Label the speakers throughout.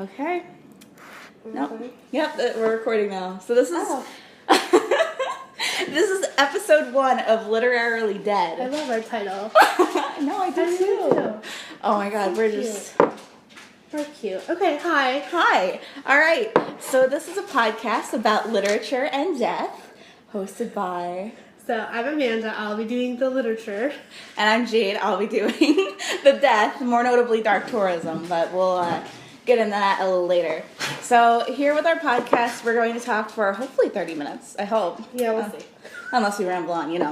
Speaker 1: Okay. Nope. Yep, we're recording now. So this is this is episode 1 of Literarily Dead.
Speaker 2: I love our title.
Speaker 1: No, I do too. Oh my god, we're just...
Speaker 2: We're cute. Okay, hi.
Speaker 1: Hi. All right. So this is a podcast about literature and death, hosted by...
Speaker 2: So I'm Amanda. I'll be doing the literature.
Speaker 1: And I'm Jade. I'll be doing the death, more notably dark tourism, but we'll get into that a little later. So here with our podcast, we're going to talk for hopefully 30 minutes, I hope.
Speaker 2: Yeah, we'll see.
Speaker 1: Unless we ramble on, We're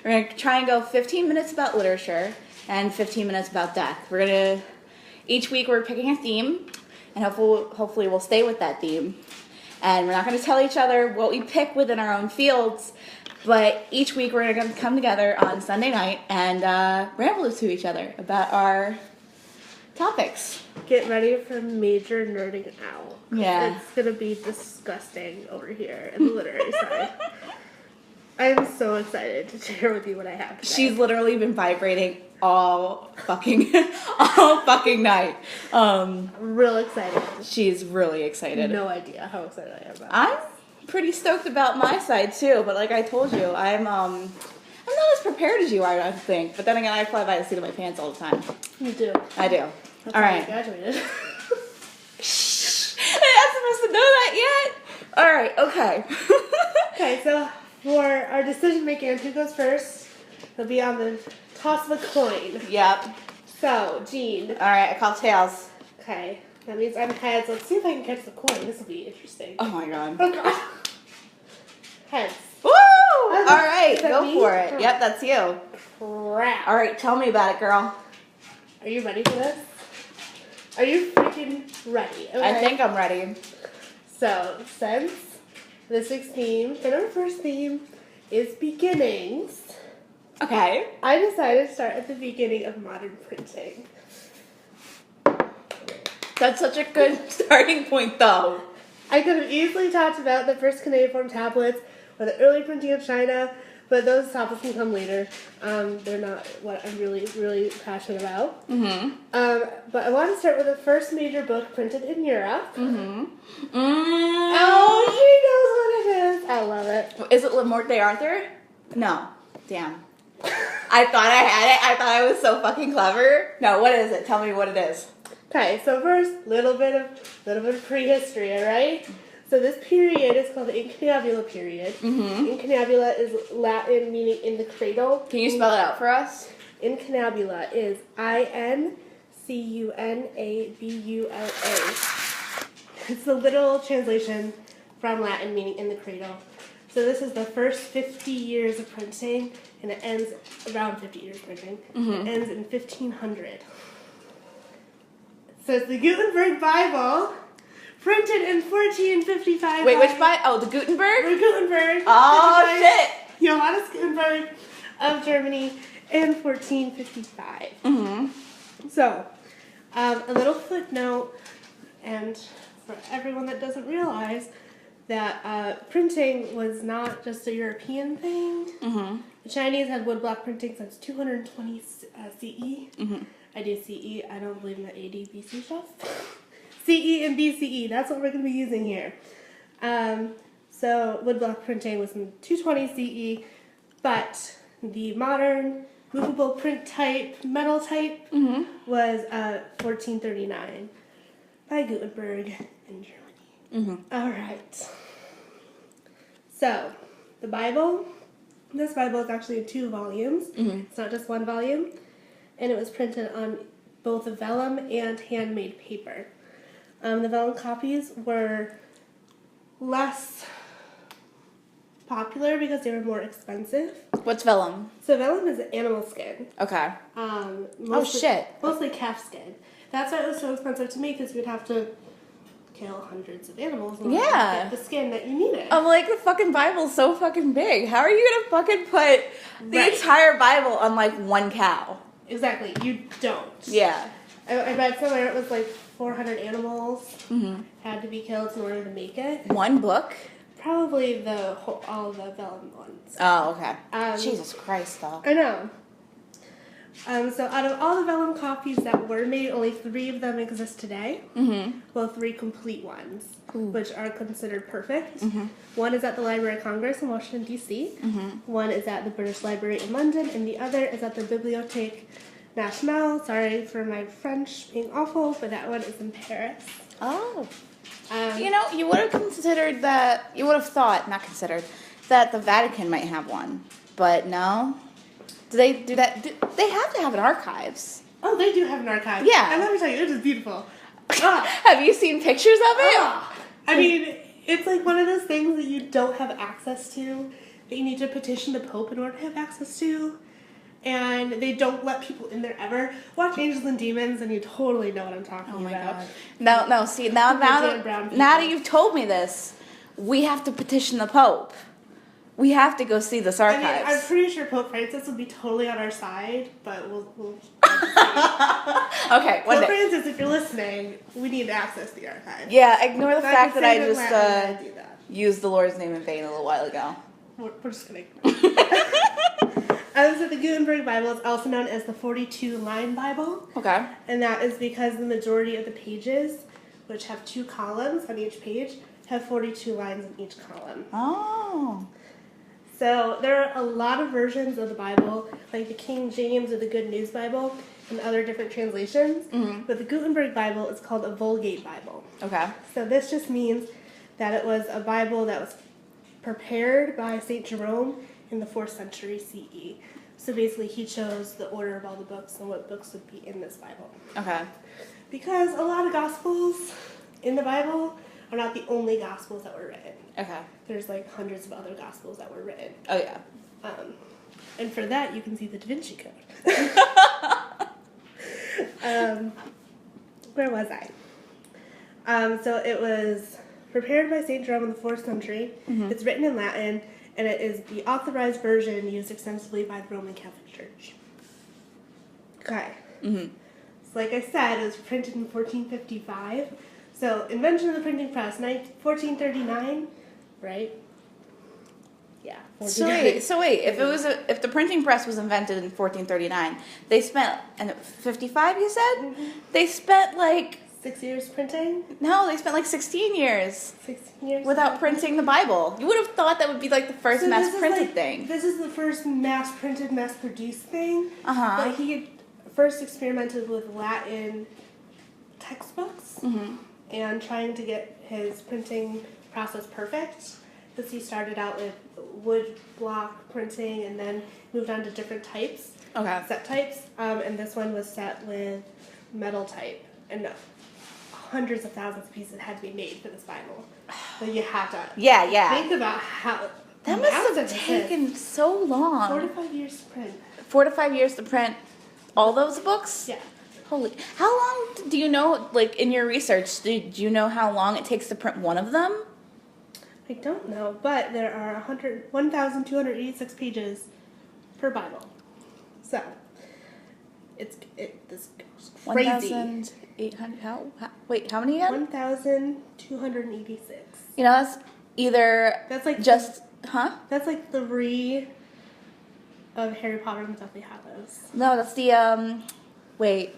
Speaker 1: going to try and go 15 minutes about literature and 15 minutes about death. Each week we're picking a theme, and hopefully we'll stay with that theme. And we're not going to tell each other what we pick within our own fields, but each week we're going to come together on Sunday night and ramble to each other about our topics.
Speaker 2: Get ready for major nerding out.
Speaker 1: Yeah.
Speaker 2: It's going to be disgusting over here in the literary side. I'm so excited to share with you what I have today.
Speaker 1: She's literally been vibrating all fucking night.
Speaker 2: I'm real excited.
Speaker 1: She's really excited.
Speaker 2: No idea how excited I am about
Speaker 1: I'm pretty stoked about my side too, but like I told you, I'm not as prepared as you are, I don't think. But then again, I fly by the seat of my pants all the time.
Speaker 2: You do.
Speaker 1: I do.
Speaker 2: That's
Speaker 1: all
Speaker 2: why
Speaker 1: right.
Speaker 2: I graduated.
Speaker 1: Shh. I'm not supposed to know that yet. All right. Okay.
Speaker 2: Okay, so for our decision making on who goes first, it'll be on the toss of a coin.
Speaker 1: Yep.
Speaker 2: So, Jean.
Speaker 1: All right. I call tails.
Speaker 2: Okay, that means I'm heads. Let's see if I can catch the coin. This will be interesting.
Speaker 1: Oh my god.
Speaker 2: Oh god. Heads.
Speaker 1: Woo! All right. Go
Speaker 2: me?
Speaker 1: for it. Yep. That's you.
Speaker 2: Crap.
Speaker 1: All right. Tell me about it, girl.
Speaker 2: Are you ready for this? Are you freaking ready? Okay.
Speaker 1: I think I'm ready.
Speaker 2: So, since this week's theme, and our first theme is beginnings,
Speaker 1: Okay.
Speaker 2: I decided to start at the beginning of modern printing.
Speaker 1: That's such a good starting point, though.
Speaker 2: I could have easily talked about the first cuneiform tablets or the early printing of China, but those topics can come later. They're not what I'm really, really passionate about.
Speaker 1: Mm-hmm.
Speaker 2: But I want to start with the first major book printed in Europe.
Speaker 1: Mm-hmm.
Speaker 2: Oh, she knows what it is. I love it.
Speaker 1: Is it Le Morte d'Arthur? No. Damn. I thought I had it. I thought I was so fucking clever. No, what is it? Tell me what it is.
Speaker 2: Okay, so first, little bit of prehistory, all right? So this period is called the incunabula period.
Speaker 1: Mm-hmm.
Speaker 2: Incunabula is Latin meaning in the cradle.
Speaker 1: Can you spell it out for us?
Speaker 2: Incunabula is Incunabula. It's the literal translation from Latin meaning in the cradle. So this is the first 50 years of printing, and it ends around 50 years of printing.
Speaker 1: Mm-hmm.
Speaker 2: It ends in 1500. So it's the Gutenberg Bible, printed in 1455.
Speaker 1: Wait, which Bible? Oh, the Gutenberg?
Speaker 2: The Gutenberg.
Speaker 1: Oh, shit.
Speaker 2: Johannes Gutenberg of Germany in 1455.
Speaker 1: Mm-hmm.
Speaker 2: So, a little footnote, and for everyone that doesn't realize that printing was not just a European thing.
Speaker 1: Mm-hmm.
Speaker 2: The Chinese had woodblock printing since 220 CE.
Speaker 1: Mm-hmm.
Speaker 2: I do CE. I don't believe in the AD BC stuff. CE and BCE. That's what we're going to be using here. So woodblock printing was in 220 CE, but the modern movable print type, metal type,
Speaker 1: Mm-hmm.
Speaker 2: was 1439 by Gutenberg in Germany.
Speaker 1: Mm-hmm.
Speaker 2: All right. So the Bible. This Bible is actually in 2 volumes.
Speaker 1: Mm-hmm.
Speaker 2: It's not just 1 volume. And it was printed on both vellum and handmade paper. The vellum copies were less popular because they were more expensive.
Speaker 1: What's vellum?
Speaker 2: So vellum is animal skin.
Speaker 1: Okay.
Speaker 2: Mostly,
Speaker 1: shit.
Speaker 2: Mostly calf skin. That's why it was so expensive to make, because you'd have to kill hundreds of animals in order to get the skin that you needed.
Speaker 1: I'm like, the fucking Bible's so fucking big. How are you gonna fucking put the
Speaker 2: Right.
Speaker 1: entire Bible on like 1 cow?
Speaker 2: Exactly. You don't.
Speaker 1: Yeah.
Speaker 2: I read somewhere it was like 400 animals
Speaker 1: Mm-hmm.
Speaker 2: had to be killed in order to make it.
Speaker 1: 1 book?
Speaker 2: Probably all the vellum ones.
Speaker 1: Oh, okay. Jesus Christ, though.
Speaker 2: I know. So out of all the vellum copies that were made, only 3 of them exist today.
Speaker 1: Mm-hmm.
Speaker 2: Well, 3 complete ones,
Speaker 1: Ooh.
Speaker 2: which are considered perfect.
Speaker 1: Mm-hmm.
Speaker 2: One is at the Library of Congress in Washington, D.C.
Speaker 1: Mm-hmm.
Speaker 2: One is at the British Library in London, and the other is at the Bibliothèque Nationale. Sorry for my French being awful, but that one is in Paris.
Speaker 1: Oh.
Speaker 2: Um,
Speaker 1: You would have considered that, you would have thought, not considered, that the Vatican might have one. But no. Do they do that? They have to have an archives.
Speaker 2: Oh, they do have an archive.
Speaker 1: Yeah.
Speaker 2: And let me tell you, it is beautiful. Ah.
Speaker 1: Have you seen pictures of it?
Speaker 2: Ah. I mean, it's like one of those things that you don't have access to, that you need to petition the Pope in order to have access to. And they don't let people in there ever. Watch Angels and Demons and you totally know what I'm talking about.
Speaker 1: Oh my god. No, see, now that you've told me this, we have to petition the Pope. We have to go see this archives.
Speaker 2: I mean, I'm pretty sure Pope Francis would be totally on our side, but we'll
Speaker 1: Okay, one
Speaker 2: Pope
Speaker 1: day.
Speaker 2: Francis, if you're listening, we need to access the archive.
Speaker 1: Yeah, ignore the fact that I just
Speaker 2: do that.
Speaker 1: used the Lord's name in vain a little while ago.
Speaker 2: We're just gonna So the Gutenberg Bible is also known as the 42-line Bible.
Speaker 1: Okay.
Speaker 2: And that is because the majority of the pages, which have 2 columns on each page, have 42 lines in each column.
Speaker 1: Oh.
Speaker 2: So there are a lot of versions of the Bible, like the King James or the Good News Bible, and other different translations.
Speaker 1: Mm-hmm.
Speaker 2: But the Gutenberg Bible is called a Vulgate Bible.
Speaker 1: Okay.
Speaker 2: So this just means that it was a Bible that was prepared by St. Jerome in the 4th century CE. So basically he chose the order of all the books and what books would be in this Bible.
Speaker 1: Okay.
Speaker 2: Because a lot of Gospels in the Bible are not the only Gospels that were written.
Speaker 1: Okay.
Speaker 2: There's like hundreds of other Gospels that were written.
Speaker 1: Oh yeah.
Speaker 2: And for that, you can see the Da Vinci Code. Where was I? So it was prepared by St. Jerome in the 4th century.
Speaker 1: Mm-hmm.
Speaker 2: It's written in Latin, and it is the authorized version used extensively by the Roman Catholic Church. Okay.
Speaker 1: Mm-hmm.
Speaker 2: So like I said, it was printed in 1455. So invention of the printing press, 1439, right? Yeah.
Speaker 1: So wait, if the printing press was invented in 1439, they spent 55. You said they spent like
Speaker 2: 6 years printing.
Speaker 1: no, they spent like 16 years
Speaker 2: 16 years
Speaker 1: without printing the Bible. You would have thought that would be like the first
Speaker 2: So
Speaker 1: mass
Speaker 2: this is
Speaker 1: printed
Speaker 2: like-
Speaker 1: thing.
Speaker 2: This is the first mass printed, mass produced thing.
Speaker 1: Uh-huh.
Speaker 2: But he had first experimented with Latin textbooks and trying to get his printing process perfect. Because he started out with wood block printing and then moved on to different types,
Speaker 1: Okay.
Speaker 2: set types. And this one was set with metal type. And hundreds of thousands of pieces had to be made for this Bible. So you have to
Speaker 1: Yeah.
Speaker 2: think about how
Speaker 1: That must
Speaker 2: massive
Speaker 1: have
Speaker 2: this is.
Speaker 1: taken so long.
Speaker 2: 4 to 5 years to print.
Speaker 1: 4 to 5 years to print all those books?
Speaker 2: Yeah.
Speaker 1: Holy. How long do you know, like in your research, did you know how long it takes to print one of them?
Speaker 2: I don't know, but there are 1,286 pages per Bible. So, this goes crazy.
Speaker 1: 1,800. Wait, how many again?
Speaker 2: 1,286.
Speaker 1: You know, that's either
Speaker 2: That's like
Speaker 1: just, huh?
Speaker 2: That's like 3 of Harry Potter and Deathly Hallows.
Speaker 1: No, that's the, wait.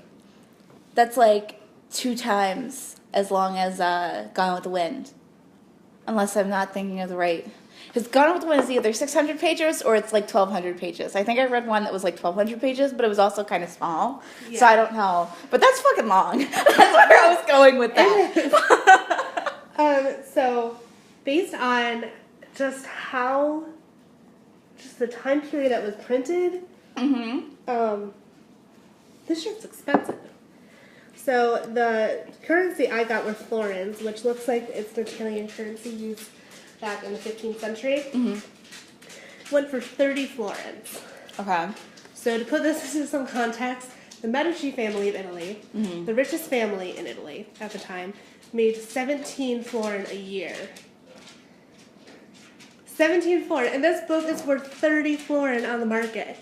Speaker 1: That's like 2 times as long as Gone with the Wind. Unless I'm not thinking of the right. Because Gone with the Wind is either 600 pages or it's like 1,200 pages. I think I read one that was like 1,200 pages, but it was also kind of small.
Speaker 2: Yeah.
Speaker 1: So I don't know. But that's fucking long. That's where I was going with that.
Speaker 2: So, based on just the time period that was printed, this shit's expensive. So the currency I got was florins, which looks like it's the Italian currency used back in the 15th century. Went for 30 florins.
Speaker 1: Okay.
Speaker 2: So to put this into some context, the Medici family of Italy, the richest family in Italy at the time, made 17 florin a year. 17 florin, and this book is worth 30 florin on the market.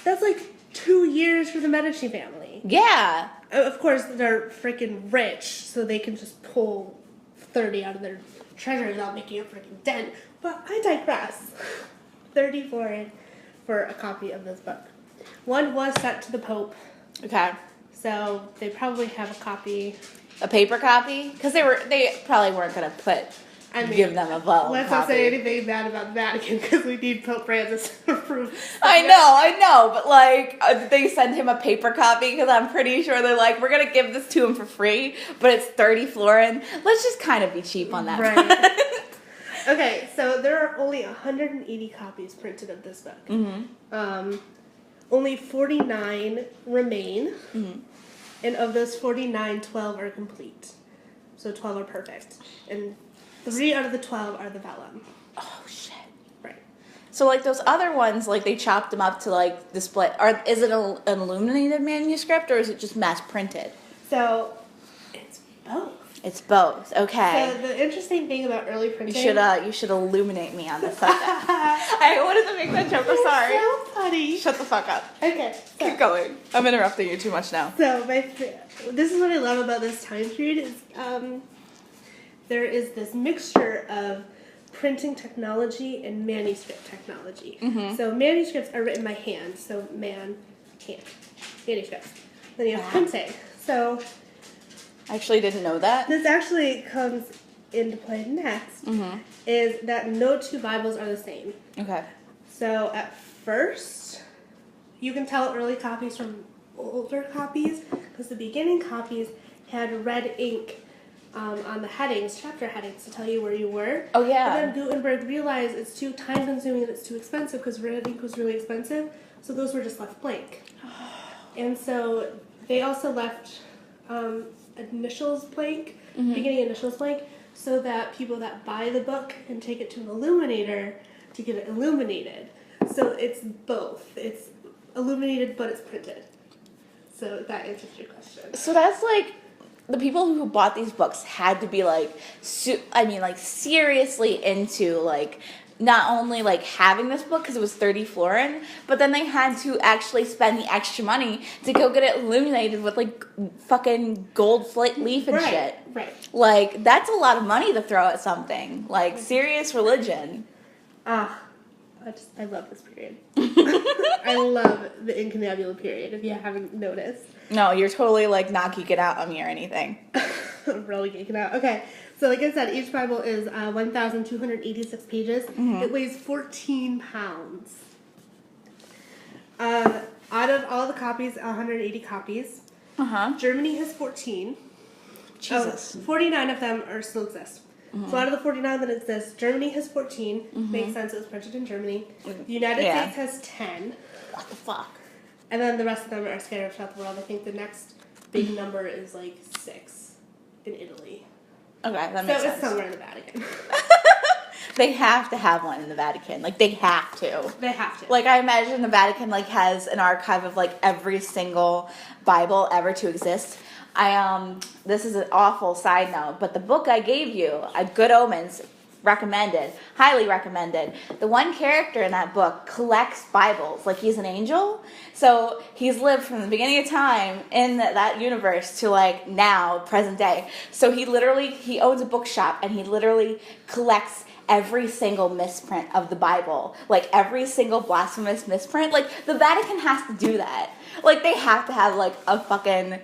Speaker 2: That's like 2 years for the Medici family.
Speaker 1: Yeah.
Speaker 2: Of course, they're freaking rich, so they can just pull 30 out of their treasure without making a freaking dent. But I digress. 30 florin for a copy of this book. One was sent to the Pope,
Speaker 1: Okay.
Speaker 2: so they probably have a copy.
Speaker 1: A paper copy? Because they probably weren't going to give them a vellum
Speaker 2: Let's
Speaker 1: copy.
Speaker 2: not say anything bad about the Vatican because we need Pope Francis to approve.
Speaker 1: I know, but like, did they send him a paper copy? Because I'm pretty sure they're like, we're going to give this to him for free, but it's 30 florin. Let's just kind of be cheap on that.
Speaker 2: Right. Okay, so there are only 180 copies printed of this book.
Speaker 1: Mm-hmm.
Speaker 2: Only 49 remain,
Speaker 1: Mm-hmm.
Speaker 2: and of those 49, 12 are complete. So 12 are perfect. And 3 out of the 12 are the vellum.
Speaker 1: Oh, shit.
Speaker 2: Right.
Speaker 1: So, like, those other ones, like, they chopped them up to, like, display. Is it an illuminated manuscript, or is it just mass printed?
Speaker 2: So, it's both.
Speaker 1: It's both. Okay.
Speaker 2: So, the interesting thing about early printing...
Speaker 1: You should illuminate me on this subject. I wanted to make that joke. I'm sorry.
Speaker 2: So funny.
Speaker 1: Shut the fuck up.
Speaker 2: Okay. So,
Speaker 1: Keep going. I'm interrupting you too much now.
Speaker 2: So, this is what I love about this time period is there is this mixture of printing technology and manuscript technology.
Speaker 1: Mm-hmm.
Speaker 2: So manuscripts are written by hand, so hand, manuscripts. Then you have printing. So
Speaker 1: I actually didn't know that.
Speaker 2: this actually comes into play next, is that no two Bibles are the same.
Speaker 1: Okay.
Speaker 2: So at first, you can tell early copies from older copies because the beginning copies had red ink on the headings, chapter headings, to tell you where you were.
Speaker 1: Oh, yeah.
Speaker 2: And then Gutenberg realized it's too time-consuming and it's too expensive because red ink was really expensive, so those were just left blank. And so they also left initials blank, beginning initials blank, so that people that buy the book can take it to an illuminator to get it illuminated. So it's both. It's illuminated, but it's printed. So that answers your question.
Speaker 1: So that's like, the people who bought these books had to be like, seriously into like, not only like having this book because it was 30 florin, but then they had to actually spend the extra money to go get it illuminated with like fucking gold leaf and shit.
Speaker 2: Right.
Speaker 1: Like, that's a lot of money to throw at something. Like, serious religion.
Speaker 2: I love this period. I love the incunabula period, if you haven't noticed.
Speaker 1: No, you're totally, like, not geeking out on me or anything.
Speaker 2: I'm really geeking out. Okay, so like I said, each Bible is 1,286 pages. It weighs 14 pounds. Out of all the copies, 180 copies, Germany has 14.
Speaker 1: Jesus.
Speaker 2: 49 of them still exist. So out of the 49 that exist, Germany has 14. Makes sense, it was printed in Germany. The United States has 10.
Speaker 1: What the fuck?
Speaker 2: And then the rest of them are scattered throughout the world. I think the next big number is like 6 in Italy.
Speaker 1: Okay, that makes sense.
Speaker 2: So it's somewhere in the Vatican.
Speaker 1: They have to have one in the Vatican. Like, they have to.
Speaker 2: They have to.
Speaker 1: Like, I imagine the Vatican, like, has an archive of, like, every single Bible ever to exist. This is an awful side note, but the book I gave you, Good Omens, recommended, highly recommended. The one character in that book collects Bibles, like he's an angel. So he's lived from the beginning of time in that universe to like now, present day. So he owns a bookshop and he literally collects every single misprint of the Bible, like every single blasphemous misprint. Like the Vatican has to do that. Like they have to have like a fucking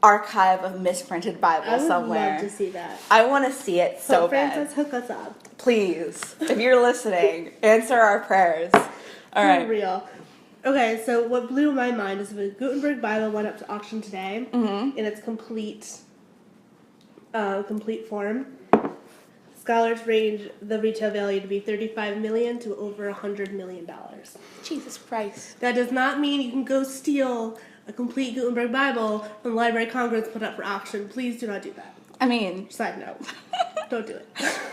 Speaker 1: archive of misprinted Bibles somewhere.
Speaker 2: I would love to see that.
Speaker 1: I want to see it so bad.
Speaker 2: Francis, hook us up.
Speaker 1: Please, if you're listening, answer our prayers. All right.
Speaker 2: For real. Okay, so what blew my mind is the Gutenberg Bible went up to auction today in its complete form. Scholars range the retail value to be $35 million to over $100 million.
Speaker 1: Jesus Christ.
Speaker 2: That does not mean you can go steal a complete Gutenberg Bible from the Library of Congress put up for auction. Please do not do that.
Speaker 1: I mean,
Speaker 2: Side note. Don't do it.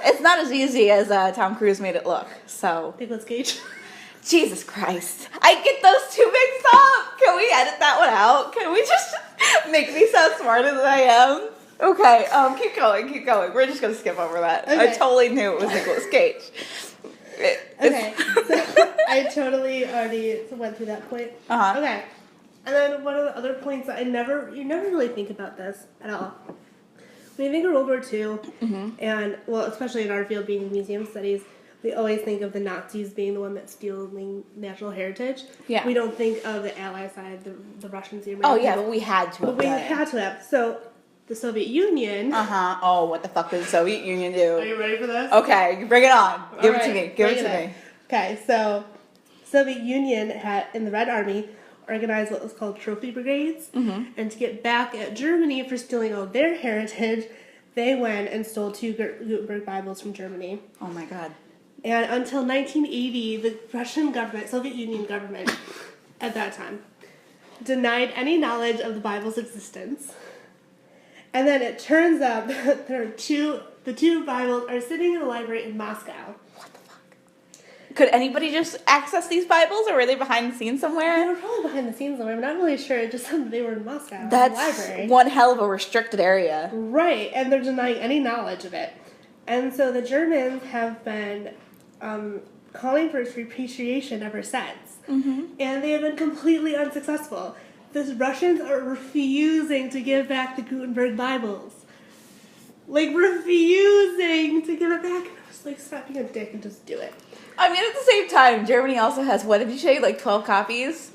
Speaker 1: it's not as easy as Tom Cruise made it look, so.
Speaker 2: Nicolas Cage.
Speaker 1: Jesus Christ. I get those two mixed up. Can we edit that one out? Can we just make me sound smarter than I am? Okay, keep going. We're just going to skip over that.
Speaker 2: Okay.
Speaker 1: I totally knew it was Nicolas Cage.
Speaker 2: Okay, so I totally already went through that point. Okay, and then one of the other points that you never really think about this at all. When you think of World War II, and well, especially in our field being museum studies, we always think of the Nazis being the one that's stealing national heritage.
Speaker 1: Yeah.
Speaker 2: We don't think of the Ally side, the Russians, the
Speaker 1: Oh,
Speaker 2: Americans.
Speaker 1: yeah, but we had to have
Speaker 2: We
Speaker 1: done it.
Speaker 2: had to have. So, the Soviet Union...
Speaker 1: Uh-huh. Oh, what the fuck did the Soviet Union do?
Speaker 2: Are you ready for this?
Speaker 1: Okay, bring it on. Give it to
Speaker 2: Alright,
Speaker 1: me. Give it
Speaker 2: bring
Speaker 1: to
Speaker 2: in.
Speaker 1: me.
Speaker 2: Okay, so Soviet Union had, in the Red Army, organized what was called trophy brigades.
Speaker 1: Mm-hmm.
Speaker 2: And to get back at Germany for stealing all their heritage, they went and stole 2 Gutenberg Bibles from Germany.
Speaker 1: Oh, my God.
Speaker 2: And until 1980, the Russian government, Soviet Union government, at that time, denied any knowledge of the Bible's existence. And then it turns out that the 2 Bibles are sitting in a library in Moscow.
Speaker 1: What the fuck? Could anybody just access these Bibles, or were they behind the scenes
Speaker 2: They
Speaker 1: somewhere?
Speaker 2: were probably behind the scenes somewhere. I'm not really sure. It just said that they were in Moscow. in the
Speaker 1: That's
Speaker 2: library.
Speaker 1: one hell of a restricted area.
Speaker 2: Right, and they're denying any knowledge of it. And so the Germans have been calling for its repatriation ever since.
Speaker 1: Mm-hmm.
Speaker 2: And they have been completely unsuccessful. The Russians are refusing to give back the Gutenberg Bibles. Like, refusing to give it back. And I was like, stop being a dick and just do it.
Speaker 1: I mean, at the same time, Germany also has, what did you say, like 12 copies?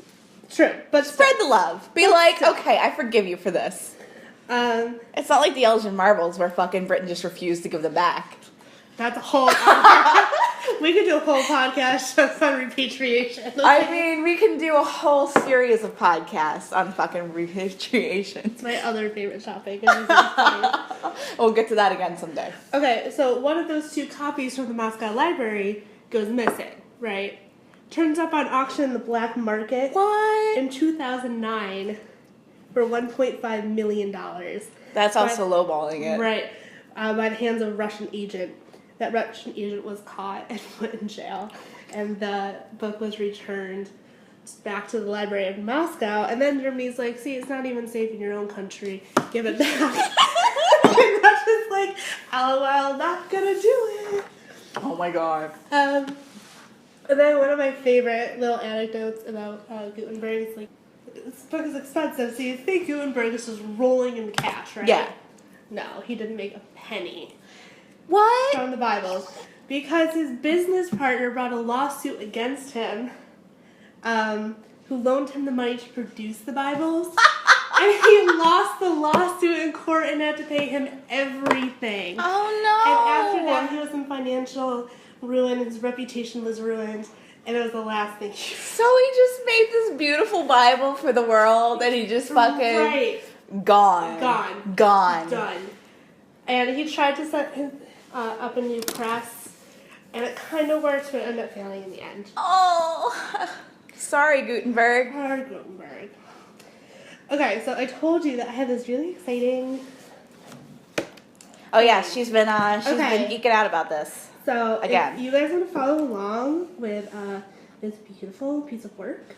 Speaker 2: True, but
Speaker 1: Spread the love. Be
Speaker 2: But
Speaker 1: like,
Speaker 2: still.
Speaker 1: okay, I forgive you for this. It's not like the Elgin Marbles where fucking Britain just refused to give them back.
Speaker 2: That's a whole other... We could do a whole podcast just on repatriation.
Speaker 1: I mean, we can do a whole series of podcasts on fucking repatriation.
Speaker 2: It's my other favorite topic. It's really funny.
Speaker 1: We'll get to that again someday.
Speaker 2: Okay, so one of those 2 copies from the Moscow library goes missing, right? Turns up on auction in the black market
Speaker 1: What?
Speaker 2: in 2009 for $1.5 million.
Speaker 1: That's also lowballing it.
Speaker 2: Right, by the hands of a Russian agent. That Russian agent was caught and put in jail, and the book was returned back to the library in Moscow, and then Germany's like, see, it's not even safe in your own country, give it back. And Russia's like, LOL, not gonna do it.
Speaker 1: Oh my god.
Speaker 2: And then one of my favorite little anecdotes about Gutenberg is like, this book is expensive, so you think Gutenberg is just rolling in cash, right?
Speaker 1: Yeah.
Speaker 2: No, he didn't make a penny
Speaker 1: What?
Speaker 2: from the Bibles because his business partner brought a lawsuit against him, who loaned him the money to produce the Bibles. And he lost the lawsuit in court and had to pay him everything.
Speaker 1: Oh no.
Speaker 2: And after that, he was in financial ruin. His reputation was ruined. And it was the last thing he
Speaker 1: So he just made this beautiful Bible for the world and he just fucking
Speaker 2: Right.
Speaker 1: gone.
Speaker 2: Done. And he tried to set his, up a new press. And it kind of worked, but it ended up failing in the end.
Speaker 1: Oh. Sorry, Gutenberg.
Speaker 2: Poor Gutenberg. Okay, so I told you that I had this really exciting...
Speaker 1: Oh yeah, she's been
Speaker 2: Okay.
Speaker 1: geeking out about this.
Speaker 2: So,
Speaker 1: Again.
Speaker 2: if you guys want to follow along with this beautiful piece of work,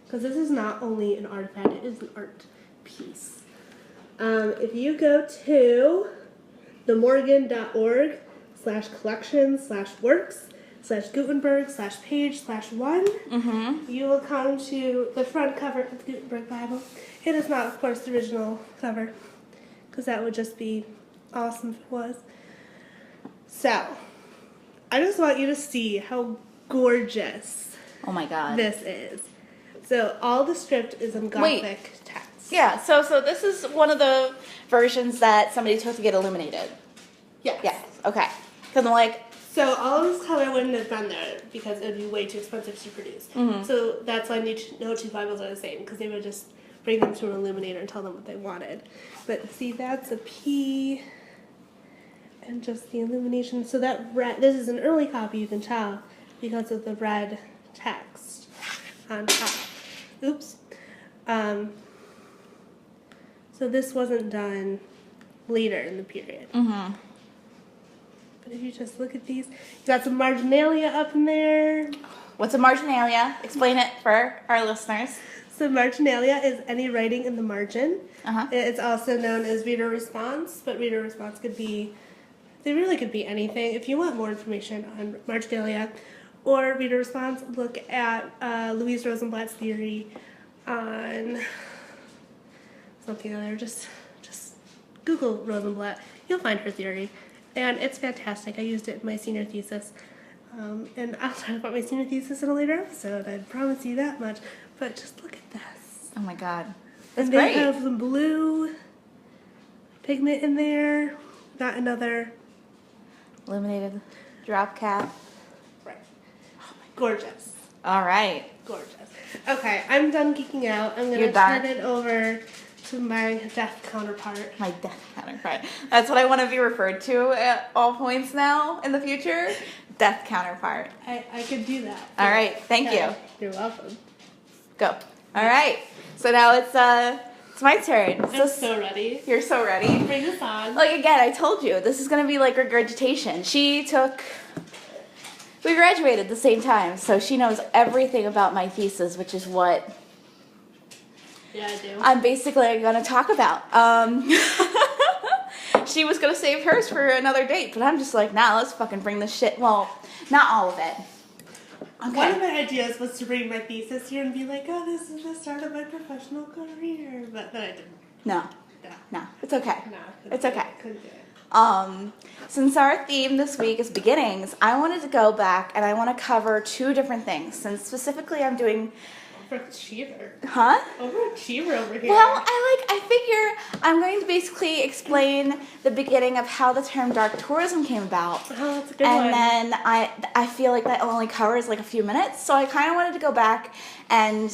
Speaker 2: because this is not only an artifact, it is an art piece. If you go to themorgan.org/collections/works/Gutenberg/page/1, you will come to the front cover of the Gutenberg Bible. It is not, of course, the original cover, because that would just be awesome if it was. So, I just want you to see how gorgeous
Speaker 1: Oh my god.
Speaker 2: this is. So, all the script is in Gothic text.
Speaker 1: Yeah, so this is one of the versions that somebody took to get illuminated.
Speaker 2: Yes.
Speaker 1: Yes. Okay. Because I'm like,
Speaker 2: So, all of this color wouldn't have been there because it would be way too expensive to produce. So, that's why no 2 Bibles are the same, because they would just bring them to an illuminator and tell them what they wanted. But see, that's a P... and just the illumination. So that red, this is an early copy, you can tell, because of the red text on top. Oops. So this wasn't done later in the period. But if you just look at these, you got some marginalia up in there.
Speaker 1: what's a marginalia? Explain it for our listeners.
Speaker 2: So marginalia is any writing in the margin.
Speaker 1: Uh-huh.
Speaker 2: It's also known as reader response, but reader response could be, they really could be anything. If you want more information on marginalia or reader response, look at Louise Rosenblatt's theory on something other. Just Google Rosenblatt. You'll find her theory. And it's fantastic. I used it in my senior thesis. And I'll talk about my senior thesis in a later episode. I promise you that much. But just look at this.
Speaker 1: Oh my god. That's
Speaker 2: And
Speaker 1: great.
Speaker 2: they have some blue pigment in there. Got another.
Speaker 1: Illuminated drop cap.
Speaker 2: Right. Gorgeous.
Speaker 1: All right.
Speaker 2: Gorgeous. Okay, I'm done geeking out. I'm going
Speaker 1: You're
Speaker 2: to
Speaker 1: done?
Speaker 2: turn it over to my deaf counterpart.
Speaker 1: My death counterpart. That's what I want to be referred to at all points now in the future. Death counterpart.
Speaker 2: I could do that.
Speaker 1: All right. Thank you.
Speaker 2: You're welcome.
Speaker 1: Go. All right. So now it's my turn.
Speaker 2: I'm so ready.
Speaker 1: You're so ready.
Speaker 2: Bring this on.
Speaker 1: Like again, I told you this is gonna be like regurgitation. We graduated at the same time, so she knows everything about my thesis, which is what
Speaker 2: Yeah, I do.
Speaker 1: I'm basically gonna talk about. She was gonna save hers for another date, but I'm just like, nah, let's fucking bring this shit. Well, not all of it. Okay.
Speaker 2: One of my ideas was to bring my thesis here and be like, oh, this is the start of my professional career. But then I didn't.
Speaker 1: No, it's okay.
Speaker 2: No,
Speaker 1: It's okay.
Speaker 2: Couldn't do it.
Speaker 1: Since our theme this week is beginnings, I wanted to go back and I want to cover two different things. Since specifically I'm doing...
Speaker 2: Overachiever.
Speaker 1: Huh?
Speaker 2: Overachiever over here.
Speaker 1: Well, I figure I'm going to basically explain the beginning of how the term dark tourism came about.
Speaker 2: Oh, that's a good one.
Speaker 1: And then I feel like that only covers like a few minutes, so I kind of wanted to go back and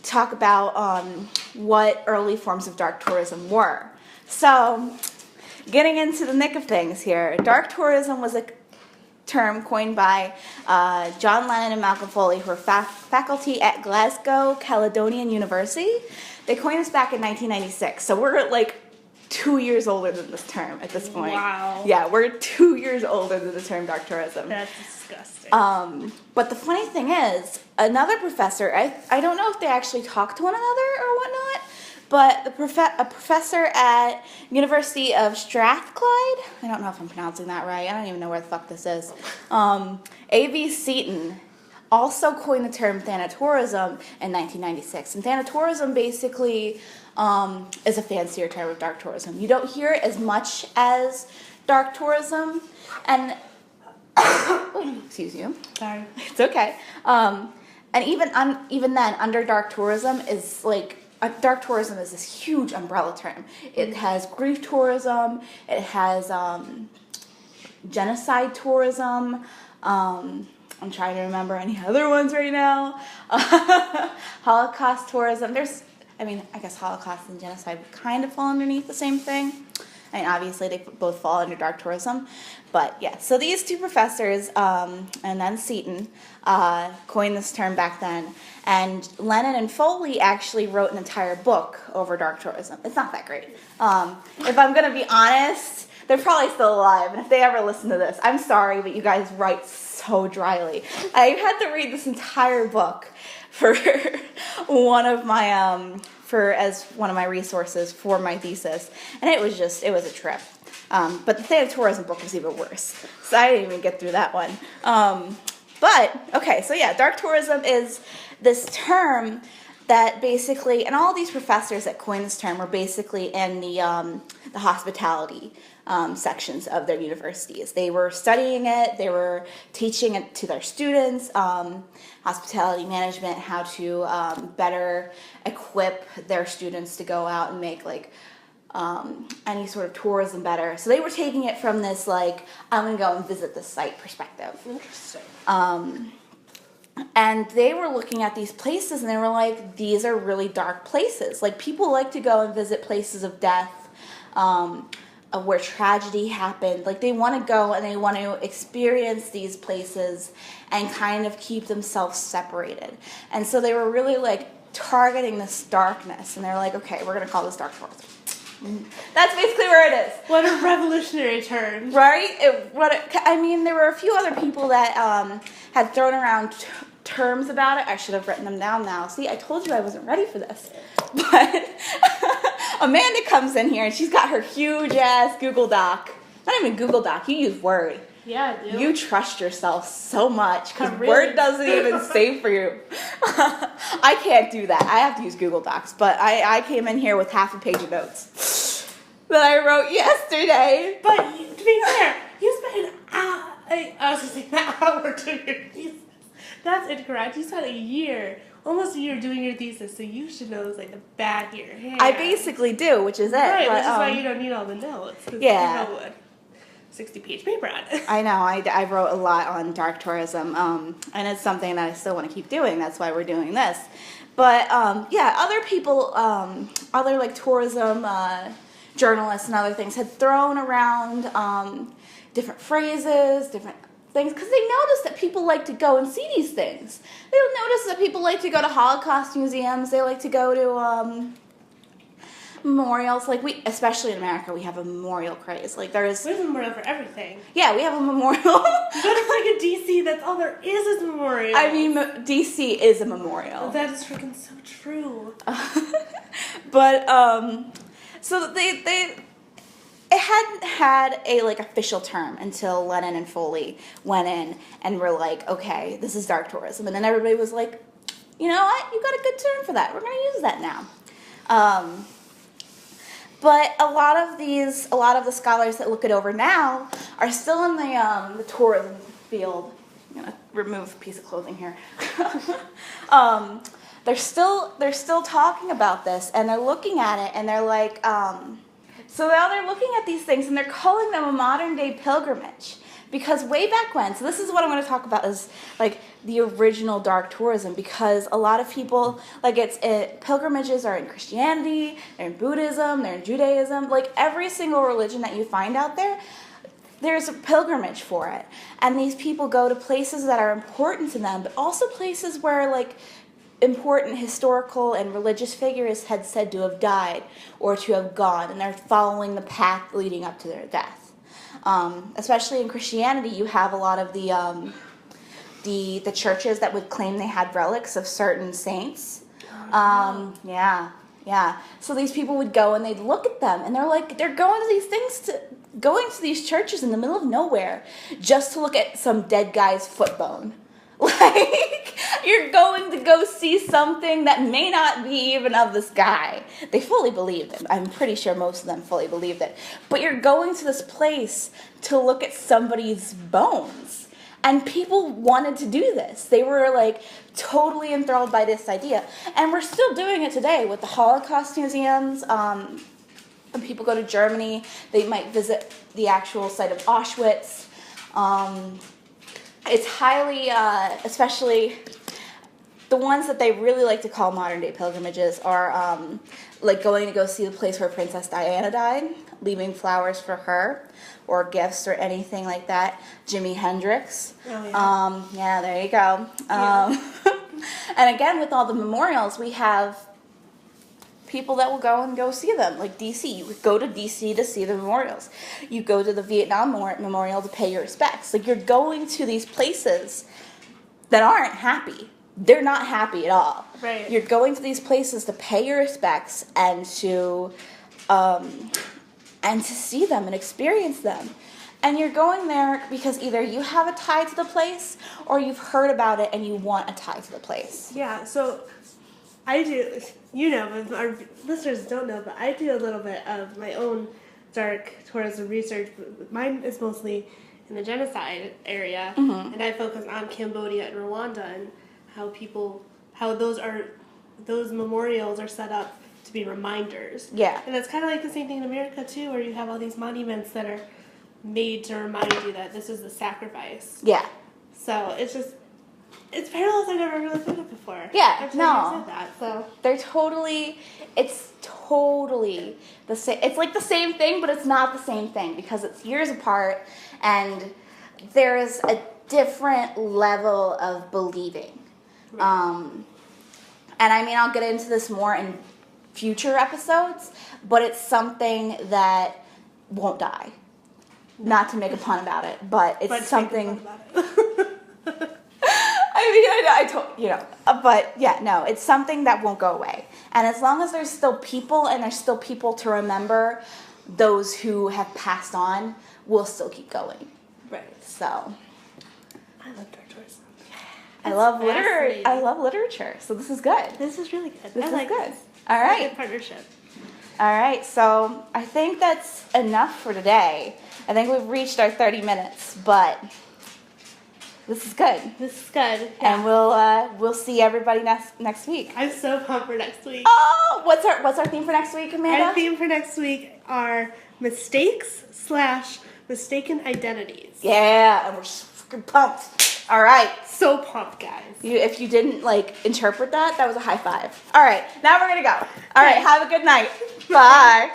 Speaker 1: talk about what early forms of dark tourism were. So, getting into the nick of things here, dark tourism was a term coined by John Lennon and Malcolm Foley, who were faculty at Glasgow Caledonian University. They coined this back in 1996, so we're like 2 years older than this term at this point.
Speaker 2: Wow.
Speaker 1: Yeah, we're 2 years older than the term dark tourism.
Speaker 2: That's disgusting.
Speaker 1: But the funny thing is, another professor, I don't know if they actually talk to one another or whatnot, but a professor at University of Strathclyde, I don't know if I'm pronouncing that right, I don't even know where the fuck this is, A.V. Seton, also coined the term thanatourism in 1996. And thanatourism basically is a fancier term of dark tourism. You don't hear it as much as dark tourism, and excuse you.
Speaker 2: Sorry.
Speaker 1: It's okay. And even then, under dark tourism is like, dark tourism is this huge umbrella term. It has grief tourism, it has genocide tourism, I'm trying to remember any other ones right now. Holocaust tourism. I guess Holocaust and genocide kind of fall underneath the same thing. I mean, obviously they both fall under dark tourism. But yeah, so these two professors, and then Seton, coined this term back then. And Lennon and Foley actually wrote an entire book over dark tourism. It's not that great. If I'm going to be honest, they're probably still alive. And if they ever listen to this, I'm sorry, but you guys write so dryly. I had to read this entire book for as one of my resources for my thesis, and it was a trip. But the thanatourism book was even worse, so I didn't even get through that one. But okay, so yeah, dark tourism is this term that basically, and all these professors that coined this term were basically in the hospitality sections of their universities. They were studying it, they were teaching it to their students, hospitality management, how to better equip their students to go out and make like any sort of tourism better. So they were taking it from this like, I'm going to go and visit this site perspective.
Speaker 2: Interesting.
Speaker 1: And they were looking at these places and they were like, these are really dark places. Like people like to go and visit places of death, of where tragedy happened. Like they want to go and they want to experience these places and kind of keep themselves separated. And so they were really like targeting this darkness, and they're like, okay, we're going to call this dark tourism. That's basically where it is.
Speaker 2: What a revolutionary term.
Speaker 1: Right? There were a few other people that had thrown around terms about it. I should have written them down now. See, I told you I wasn't ready for this. But Amanda comes in here and she's got her huge ass Google Doc. Not even Google Doc, you use Word.
Speaker 2: Yeah, I do.
Speaker 1: You trust yourself so much because
Speaker 2: Really?
Speaker 1: Word doesn't even save for you. I can't do that. I have to use Google Docs, but I came in here with half a page of notes that I wrote yesterday.
Speaker 2: But to be fair, you spent I was just saying that while we're doing your thesis. That's incorrect. You spent a year, almost a year doing your thesis, so you should know it's like the back of your hand.
Speaker 1: I basically do, which is it.
Speaker 2: Right,
Speaker 1: but,
Speaker 2: which is why you don't need all the notes.
Speaker 1: Yeah.
Speaker 2: You wrote a 60-page paper on it.
Speaker 1: I know. I wrote a lot on dark tourism, and it's something that I still want to keep doing. That's why we're doing this. But yeah, other people, other like tourism journalists and other things had thrown around different phrases, different things, because they noticed that people like to go and see these things. They noticed that people like to go to Holocaust museums. They like to go to memorials. Like especially in America, we have a memorial craze. Like
Speaker 2: We have a memorial for everything.
Speaker 1: yeah, we have a memorial.
Speaker 2: Go to freaking DC, that's all there is a memorial.
Speaker 1: I mean, DC is a memorial.
Speaker 2: That is freaking so true.
Speaker 1: But so it hadn't had a like official term until Lennon and Foley went in and were like, okay, this is dark tourism, and then everybody was like, you know what, you got a good term for that. We're going to use that now. But a lot of the scholars that look it over now are still in the tourism field. I'm gonna remove a piece of clothing here. They're still talking about this, and they're looking at it, and they're like, so now they're looking at these things, and they're calling them a modern day pilgrimage. Because way back when, so this is what I'm going to talk about is like the original dark tourism, because a lot of people, like pilgrimages are in Christianity, they're in Buddhism, they're in Judaism, like every single religion that you find out there, there's a pilgrimage for it. And these people go to places that are important to them, but also places where like important historical and religious figures had said to have died or to have gone, and they're following the path leading up to their death. Especially in Christianity, you have a lot of the churches that would claim they had relics of certain saints. Yeah. So these people would go and they'd look at them, and they're going to these churches in the middle of nowhere just to look at some dead guy's foot bone. Like, you're going to go see something that may not be even of this guy. They fully believed it. I'm pretty sure most of them fully believed it. But you're going to this place to look at somebody's bones. And people wanted to do this. They were, like, totally enthralled by this idea. And we're still doing it today with the Holocaust museums. When people go to Germany, they might visit the actual site of Auschwitz. It's highly, especially the ones that they really like to call modern day pilgrimages are like going to go see the place where Princess Diana died, leaving flowers for her or gifts or anything like that. Jimi Hendrix. Oh, yeah. Yeah, there you go. Yeah. And again, with all the memorials, we have people that will go see them, like DC. You would go to DC to see the memorials. You go to the Vietnam Memorial to pay your respects. Like, you're going to these places that aren't happy. They're not happy at all.
Speaker 2: Right.
Speaker 1: You're going to these places to pay your respects and to see them and experience them. And you're going there because either you have a tie to the place or you've heard about it and you want a tie to the place.
Speaker 2: Yeah, so I do, you know, but our listeners don't know, but I do a little bit of my own dark tourism research. Mine is mostly in the genocide area, and I focus on Cambodia and Rwanda and how those memorials are set up to be reminders. Yeah. And that's kind of like the same thing in America, too, where you have all these monuments that are made to remind you that this is the sacrifice. Yeah. So it's parallels I never really thought of before. Yeah, no. Said that, so. It's totally the same. It's like the same thing, but it's not the same thing because it's years apart and there's a different level of believing. Right. And I mean, I'll get into this more in future episodes, but it's something that won't die. Not to make a pun about it, but it's something. But yeah, no, it's something that won't go away. And as long as there's still people and there's still people to remember those who have passed on, we'll still keep going. Right. So. I love dark tourism.
Speaker 1: I love literature. So this is good.
Speaker 2: This is really good.
Speaker 1: This is good. All right.
Speaker 2: Good partnership.
Speaker 1: All right. So I think that's enough for today. I think we've reached our 30 minutes, but This is good.
Speaker 2: This is good. Yeah.
Speaker 1: And we'll see everybody next week.
Speaker 2: I'm so pumped for next week.
Speaker 1: Oh, what's our theme for next week, Amanda?
Speaker 2: Our theme for next week are mistakes/mistaken identities.
Speaker 1: Yeah, and we're freaking pumped. All right.
Speaker 2: So pumped, guys.
Speaker 1: If you didn't interpret that was a high five. All right, now we're gonna go. All right, have a good night. Bye.